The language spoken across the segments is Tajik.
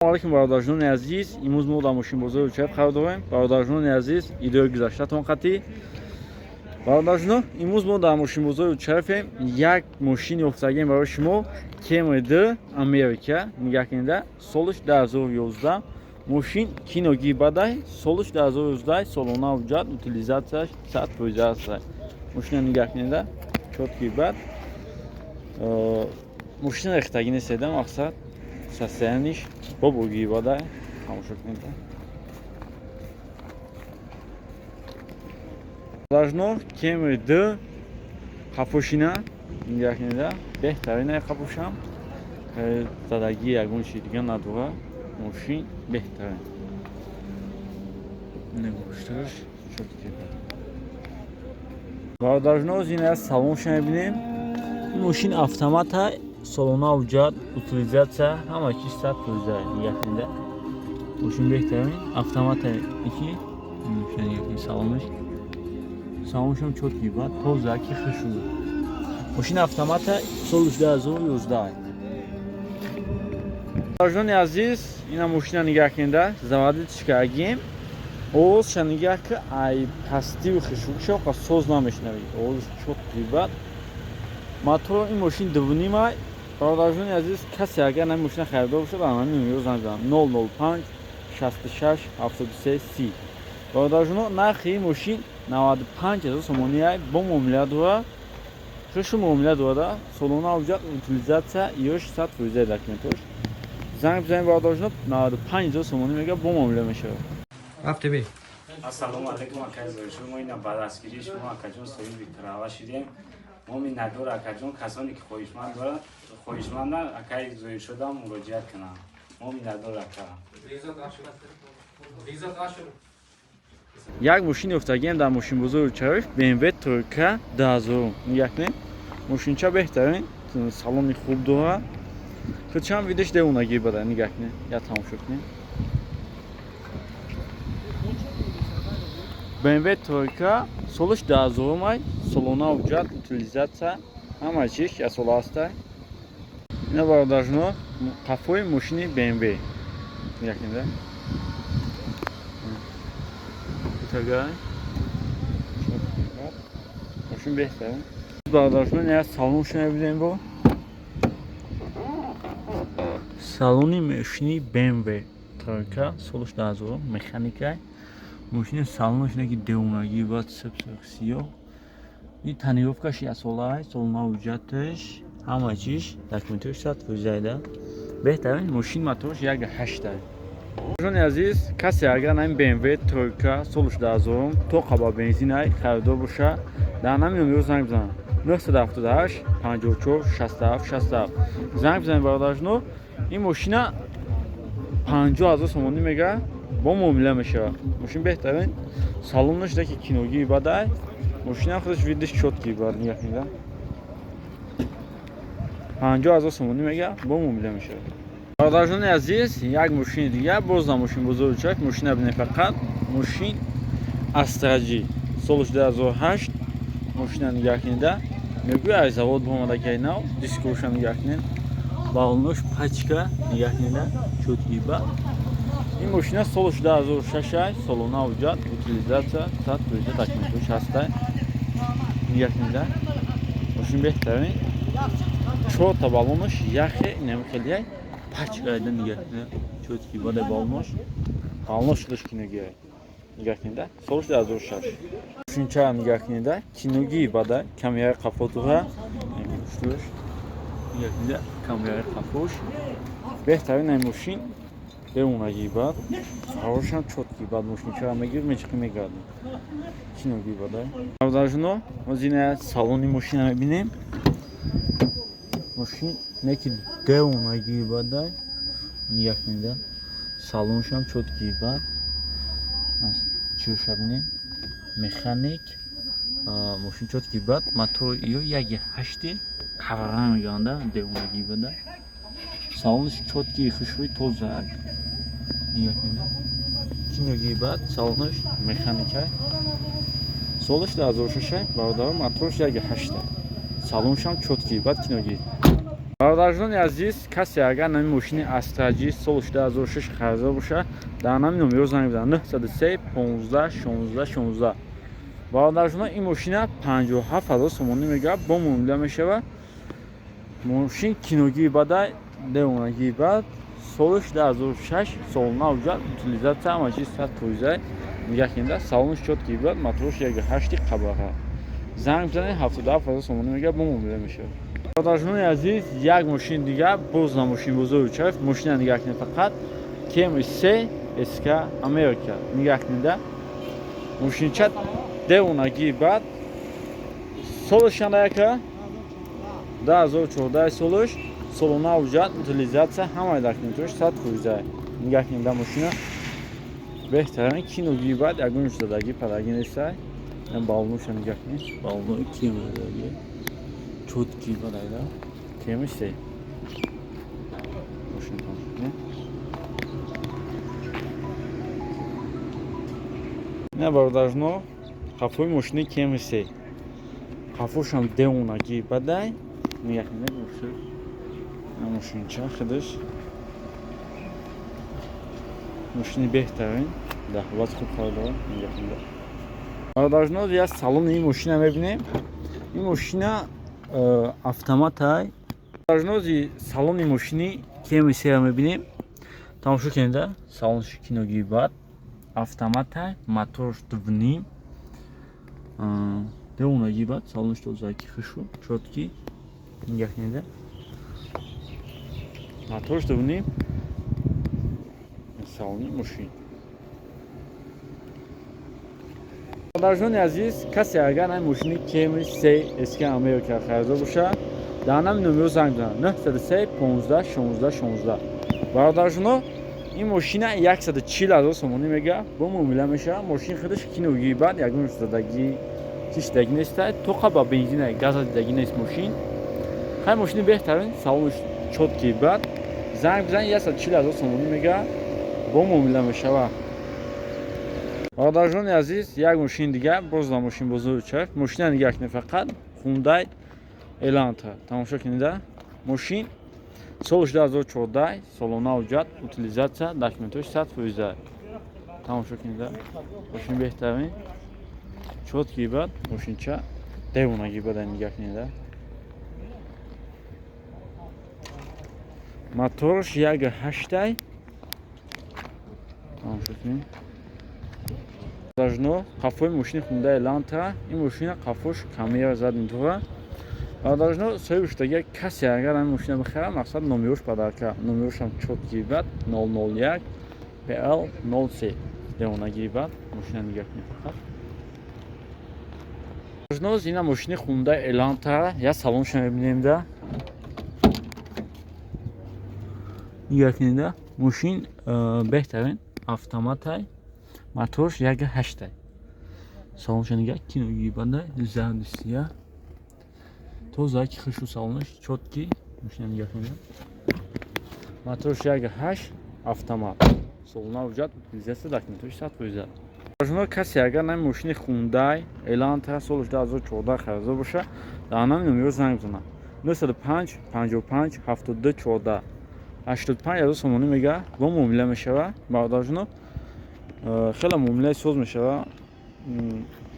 Алейкум бародарҷонони азиз, имрӯз мо дар мошинбозори чай қарор дорем. Бародарҷонони азиз, идои гузаштатон қатӣ. Бародарҷонон, имрӯз мо дар мошинбозори чайфем як мошин ёфтагем барои шумо. Camry D Amerika, нигоҳ кунед, солиш 2011. Мошин киногӣ бадай, солиш 2011, солона ҳуҷҷат, утилизатсияш 100% аст. Мошина нигоҳ кунед, чотки бад. Мошина рехтагӣ нест, мақсад состояниш бобургӣ бадай, тамошо кунед. Бародарҷонон, Camry D қафошина, нигоҳ кунед, беҳтарина қафошам. Задагӣ ягон чиз дига надора. Мошин беҳтарин. Негӯшташ чотки бад. Бародарҷонон, зина салонша мебинем. Мошин автомата, солона ҳуҷҷат, утилизатсия, ҳама чиз 100%. Нигоҳ кунед. Мошин беҳтарин, автомата ики, салонаш. Салоншам чотки бад, тоза ки хушуд. Мошин автомата соли 2011. Бародарҷонони азиз, ина мошина нигоҳ кунед, заводичка агем. Овозша нигоҳ ки ай пастиву хушудша оқа соз намешнавӣ. Овоз чотки бад. Мотор ин мошин дувнимай. Бародарҷонони азиз, касе агар ин мошина харидор бошад, ана номеро занг бизанад 005 66 73 30. Бародарҷонон, нархи ин мошин 95000 сомония бо муомила дора. Хушу муомила дора, солона ҳуҷҷат, утилизатсия, ёш 100% документош. Занг бизанед бародарҷонон, 95000 сомония мега бо муомила мешавад. Афтаби. Ассалому алайкум акайзои шумо ина бадастгирии шумо акаҷон соҳиби трава шидем. Мо миннатдор акаҷон, касоне ки хоҳишманд доранд, хоҳишманданд акай зои шудам муроҷиат кунанд. Мо миннатдор ака. Як мошин ёфтагем дар мошинбозори Чарош, BMW Тройка 2000. Нигоҳ кунед. Мошинча беҳтарин, салони хуб дорад. Худчам видиш девонагӣ бада, нигоҳ кунед. Я тамошо кунед. BMW Тройка солиш 2000 май, солона ҳуҷҷат, утилизатсия, ҳама чиз ясола аст. Ина бародарҷонон, қафои мошини BMW. Нигоҳ кунед. Мошин беҳтарин. Бародарҷонон, я салонша мебинем бо. Салони мошини BMW Тройка солиш 2000 механика. Мошини салонаш неки девонагӣ ва сиёҳ. Ин тонировкаш ясола, солона ҳуҷҷаташ, ҳама чиз документош 100%. Беҳтарин, мошин моторш 1.8. Бародарҷонони азиз, касе агар ин BMW Тройка солиш 2000 то қаба бензинай харидор боша, дар ҳамин номеро занг бизанад 978 54 67 67. Занг бизанед бародарҷонон, ин мошина 50000 сомонӣ мега бо муомила мешавад. Мошин беҳтарин, салонаш деки киногӣ бадай, мошина худаш видиш чотки бад, нигоҳ кунед. 50000 сомонӣ мега бо муомила мешавад. Бародарҷонони азиз, як мошини дига, боз дар мошинбозори Чак, мошина бинем фақат, мошин Астраҷи, солиш 2008, мошина нигоҳ кунед. Мегӯяд аз завод омадаги нав, дискоша нигоҳ кунед. Балонош пачка, нигоҳ кунед, чотки бад. Ин мошина солиш 2006, солона ҳуҷҷат, утилизатсия, 100% документош аст. Нигоҳ кунед. Мошин беҳтарин. 4 та балонош, яхе инам хеле пачка айда, нигоҳ кунед. Чотки бадай балонош. Балонош худаш киногӣ. Нигоҳ кунед. Солиш 2006. Мошинча нигоҳ кунед. Киногӣ бадай, камераи қафо дора. Нигоҳ кунед. Камераи қафош. Беҳтарин ин мошин девонагӣ бад. Ҳавошам чотки бад, мошинча мегир мечиқи мегардад. Киногӣ бадай. Бародарҷонон, ҳозир ина салони мошина мебинем. Мошин неки девонагӣ бадай. Нигоҳ кунед. Салоншам чотки бад. Чиёша бинем. Механик. Мошин чотки бад. Мотор ё 1.8 ҳавара меганда, девонагӣ бадай. Салониш чотки хушрӯи тоза. Нигоҳ кунед. Киногӣ бад, салонаш механика. Солиш 2006, бародарам моторш 1.8. Салоншам чотки бад, киногӣ. Бародарҷони азиз, касе агар нами мошини Astra-G соли 2006 харизода боша, дар нами номеро занг бизанед 903 15 16 16. Бародарҷон, ин мошина 57000 сомонӣ мегӯяд, бо муомила мешавад. Мошин киногии бадай, девонагии бад, соли 2006, сол навҷад, утилизатсия ҳамачи 100%. Нигоҳ кунед, салониш чоткии бад, моторош 1.8 қабаҳа. Занг бизанед 77000 сомонӣ мегӯяд, бо муомила мешавад. Бародарҷони азиз, як мошини дигар, боз на мошини бузурги чаф, мошина нигоҳ кунед фақат Camry C SK America. Нигоҳ кунед, мошинча девонагии бад, солиш яка 2014 солиш, солона уҷад, утилизатсия ҳамаи документош 100%. Нигоҳ кунед, мошина беҳтарин, киногии бад, ягон ҷудагӣ падагӣ нестай. Балнуша нигоҳ кунед, балнуи Camry дагӣ чоткии бадайда, Camry C. Мошина тамошо. Не бародарҷоно, қафои мошини Camry C. Қафошам девонагии бадай, нигоҳ кунед, мошинча худаш мошини беҳтарин, дар ҳолати хуб қарор дорад. Нигоҳ кунед. Бародарҷоно, я салони ин мошина мебинем. Ин мошина автоматай. Бародарҷоно, салони мошини Camry C-ро мебинем. Тамошо кунед, салониш киногии бад, автоматай, моторош дувним. Девонагии бад, салониш тозаки хушу, чотки. Нигоҳ кунед. Моторош дувним. Салони мошин. Бародарҷони азиз, касе агар ин мошини Camry C SK America харизода боша, дар нами номеро занг бизанед 903 15 16 16. Бародарҷоно, ин мошина 140000 сомонӣ мегӯяд, бо муомила мешавад. Мошини худаш киногии бад, ягон задагӣ чиштагӣ нестай, тоқа ба бензина газа дидагӣ нест мошин. Хай мошини беҳтарин, салониш чоткии бад. Занг бизанед 140000 сомонӣ мегӯяд, бо муомила мешавад. Бародарҷони азиз, як мошини дигар, боз на мошини бузурги чаф, мошина нигоҳ кунед фақат Hyundai Elantra. Тамошо кунед, мошин соли 2014, солона уҷад, утилизатсия, документош 100%. Тамошо кунед, мошин беҳтарин, чоткии бад, мошинча девонагии бадай, нигоҳ кунед. Моторош 1.8. Тамошо кунед. Бародарҷоно, қафои мошини Hyundai Elantra, ин мошина қафош камера задни дора. Бародарҷоно, соҳиби шудаги касе агар ин мошина бихарад, мақсад номерош падарка, номерошам чоткии бад 001 PL 03. Девонагии бад, мошина нигоҳ кунед фақат. Бародарҷоно, ина мошини Hyundai Elantra, я салоншам мебинем да. Нигоҳ кунед, мошин беҳтарин, автоматай, моторош 1.8. Салонша нигоҳ, киногии бадай, зардисия. Тозаки хушу салониш, чотки, мошина нигоҳ кунед. Моторош 1.8, автомат. Солона уҷад, утилизатсия, документош 100%. Бародарҷоно, касе агар нами мошини Hyundai Elantra соли 2014 харизода боша, дар нами номеро занг бизанед 905 55 72 14. 85000 сомонӣ мегӯяд, бо муомила мешавад. Бародарҷоно, хеле муомилаи соз мешавад.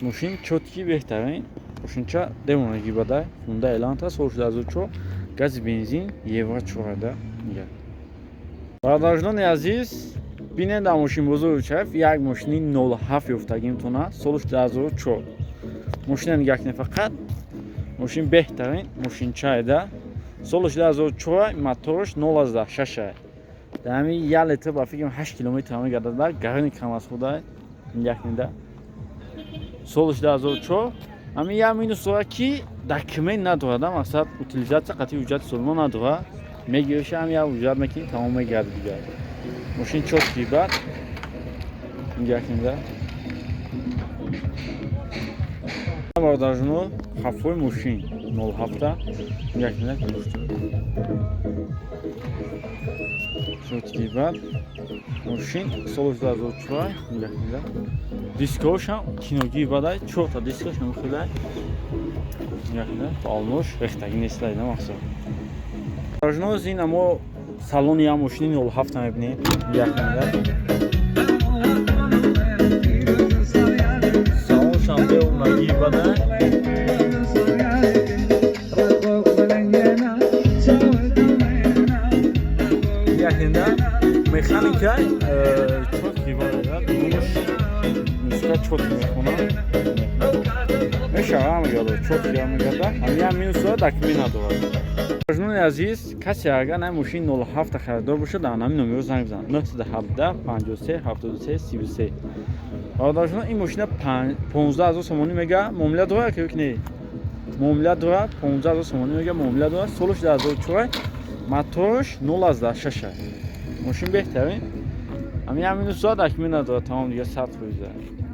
Мошин чотки беҳтарин, мошинча девонагии бадай, Hyundai Elantra соли 2004, гази бензин, Евро 4. Нигоҳ. Бародарҷони азиз, бинед дар мошин бузурги чаф, як мошини 07 ёфтагӣ метавонад, соли 2004. Мошина нигоҳ кунед фақат, мошин беҳтарин, мошинчаеда. Соли 2004, моторош 0.6. Дар ҳамин 1 литр ба фикрам 8 километр мегардад, гароникам аз худай. Нигоҳ кунед. Соли 2004, ҳамин як минус дорад ки документ надорад, мақсад утилизатсия қатъи ҳуҷҷати солона надорад. Мегириши ҳам як ҳуҷҷат мекунӣ, тамом мегарди дигар. Мошин чоткии бад. Нигоҳ кунед. Бародарҷоно, қафои мошин 07. Нигоҳ кунед. Чоткии бад. Мошин соли 2004. Нигоҳ кунед. Дискошам киногии бадай, 4 та дискош намехӯдай. Нигоҳ кунед. Балнош рехтагӣ нестай, на мақсад. برادرجناز این اما سالن یا ماشین 07 میبینید یکم سالن شامده و مگی بده یکم مکانیکه çok iyi var ya. Müzik çok میخونه. میشه هم گلو çok iyi هم گلو. همین minus'u da kimina doğru. Jurnal aziz, کسی اگر نه ماشین 07 خریدار باشه در همین نمره زنگ بزنید 917 53 73 33. برادرجان این ماشین 15000 تومانی میگه معامله داره که نه معامله داره 15000 تومانی میگه معامله داره سولش 2004 موتورش 0 ماشین بهترین همین minus'u da kimina doğru tamam diye sat koyacağız.